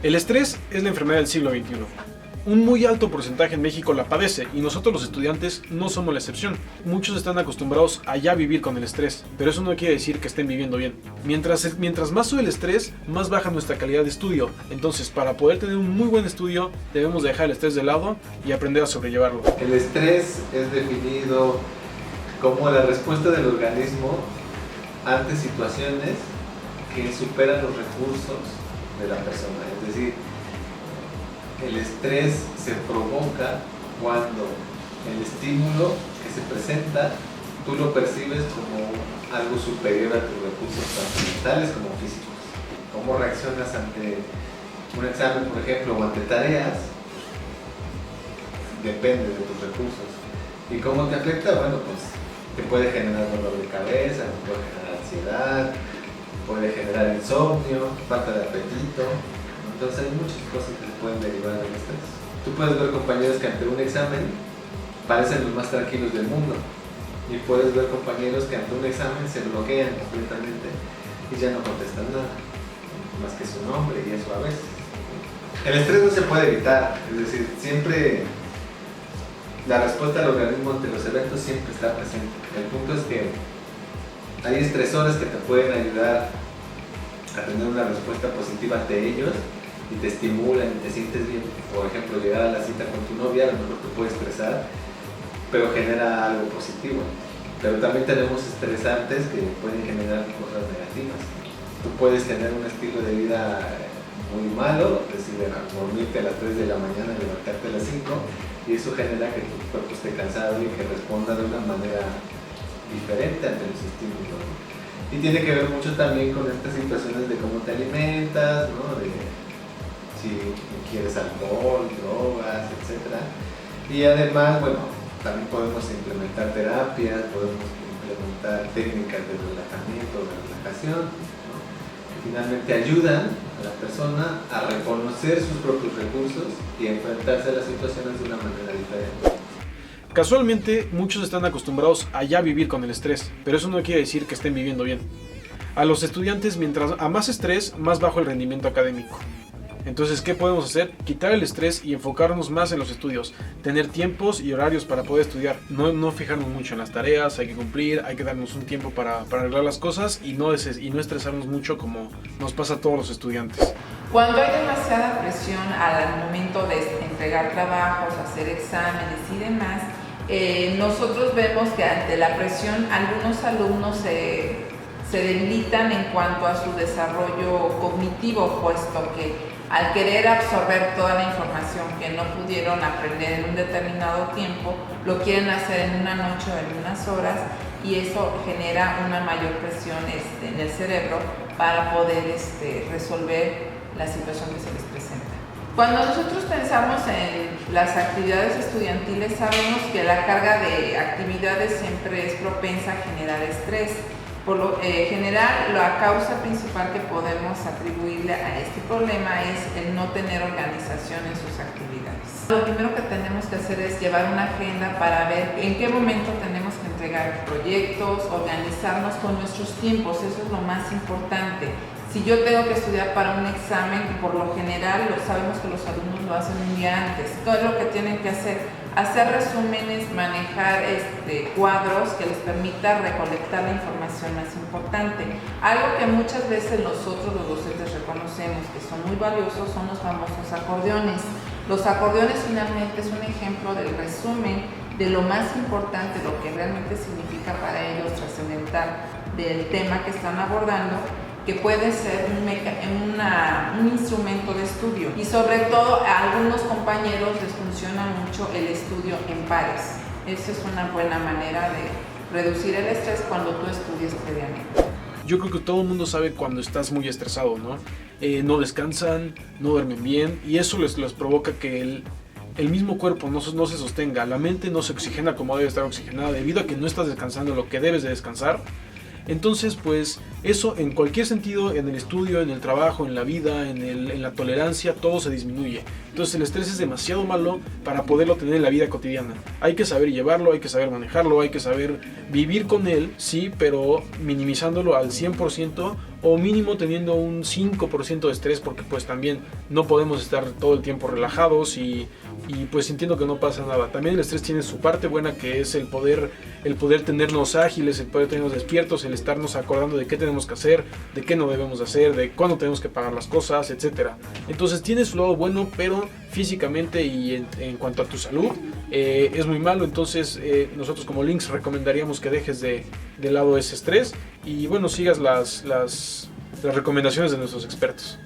El estrés es la enfermedad del siglo XXI. Un muy alto porcentaje en México la padece y nosotros los estudiantes no somos la excepción. Muchos están acostumbrados a ya vivir con el estrés, pero eso no quiere decir que estén viviendo bien. Mientras más sube el estrés, más baja nuestra calidad de estudio. Entonces, para poder tener un muy buen estudio, debemos dejar el estrés de lado y aprender a sobrellevarlo. El estrés es definido como la respuesta del organismo ante situaciones que superan los recursos de la persona. Es decir, el estrés se provoca cuando el estímulo que se presenta tú lo percibes como algo superior a tus recursos tanto mentales como físicos. ¿Cómo reaccionas ante un examen, por ejemplo, o ante tareas? Depende de tus recursos. ¿Y cómo te afecta? Bueno, pues te puede generar dolor de cabeza, te puede generar ansiedad, puede generar insomnio, falta de apetito. Entonces hay muchas cosas que se pueden derivar del estrés. Tú puedes ver compañeros que ante un examen parecen los más tranquilos del mundo y puedes ver compañeros que ante un examen se bloquean completamente y ya no contestan nada, más que su nombre y eso a veces. El estrés no se puede evitar, es decir, siempre la respuesta del organismo ante los eventos siempre está presente. El punto es que hay estresores que te pueden ayudar a tener una respuesta positiva ante ellos y te estimulan y te sientes bien. Por ejemplo, llegar a la cita con tu novia a lo mejor te puede estresar, pero genera algo positivo. Pero también tenemos estresantes que pueden generar cosas negativas. Tú puedes tener un estilo de vida muy malo, es decir, dormirte a las 3 de la mañana y levantarte a las 5, y eso genera que tu cuerpo esté cansado y que responda de una manera diferente ante los estímulos. Y tiene que ver mucho también con estas situaciones de cómo te alimentas, ¿no? De si quieres alcohol, drogas, etc. Y además, bueno, también podemos implementar terapias, podemos implementar técnicas de relajamiento, de relajación, ¿no? Que finalmente ayudan a la persona a reconocer sus propios recursos y a enfrentarse a las situaciones de una manera diferente. Casualmente, muchos están acostumbrados a ya vivir con el estrés, pero eso no quiere decir que estén viviendo bien. A los estudiantes, mientras a más estrés, más bajo el rendimiento académico. Entonces, ¿qué podemos hacer? Quitar el estrés y enfocarnos más en los estudios. Tener tiempos y horarios para poder estudiar. No fijarnos mucho en las tareas, hay que cumplir, hay que darnos un tiempo para arreglar las cosas y no estresarnos mucho como nos pasa a todos los estudiantes. Cuando hay demasiada presión al momento de entregar trabajos, hacer exámenes y demás, nosotros vemos que ante la presión algunos alumnos se debilitan en cuanto a su desarrollo cognitivo, puesto que al querer absorber toda la información que no pudieron aprender en un determinado tiempo, lo quieren hacer en una noche o en unas horas, y eso genera una mayor presión en el cerebro para poder resolver la situación que se les presenta. Cuando nosotros pensamos en las actividades estudiantiles, sabemos que la carga de actividades siempre es propensa a generar estrés. Por lo general, la causa principal que podemos atribuirle a este problema es el no tener organización en sus actividades. Lo primero que tenemos que hacer es llevar una agenda para ver en qué momento tenemos que entregar proyectos, organizarnos con nuestros tiempos, eso es lo más importante. Si yo tengo que estudiar para un examen, por lo general sabemos que los alumnos lo hacen un día antes. Todo lo que tienen que hacer resúmenes, manejar cuadros que les permita recolectar la información más importante. Algo que muchas veces nosotros los docentes reconocemos que son muy valiosos son los famosos acordeones. Los acordeones finalmente es un ejemplo del resumen de lo más importante, lo que realmente significa para ellos trascendental del tema que están abordando, que puede ser un instrumento de estudio, y sobre todo a algunos compañeros les funciona mucho el estudio en pares. Esa es una buena manera de reducir el estrés cuando tú estudias previamente. Yo creo que todo el mundo sabe cuando estás muy estresado, ¿no? No descansan, no duermen bien y eso les provoca que el mismo cuerpo no se sostenga, la mente no se oxigena como debe estar oxigenada debido a que no estás descansando lo que debes de descansar. Entonces, pues eso en cualquier sentido, en el estudio, en el trabajo, en la vida, en la tolerancia, todo se disminuye. Entonces el estrés es demasiado malo para poderlo tener en la vida cotidiana. Hay que saber llevarlo, hay que saber manejarlo, hay que saber vivir con él, sí, pero minimizándolo al 100% o mínimo teniendo un 5% de estrés, porque pues también no podemos estar todo el tiempo relajados y pues sintiendo que no pasa nada. También el estrés tiene su parte buena, que es el poder tenernos ágiles, el poder tenernos despiertos, el estarnos acordando de qué tenemos que hacer, de qué no debemos de hacer, de cuándo tenemos que pagar las cosas, etcétera. Entonces tiene su lado bueno, pero físicamente y en cuanto a tu salud es muy malo. Entonces nosotros como Links recomendaríamos que dejes de lado ese estrés y bueno, sigas las recomendaciones de nuestros expertos.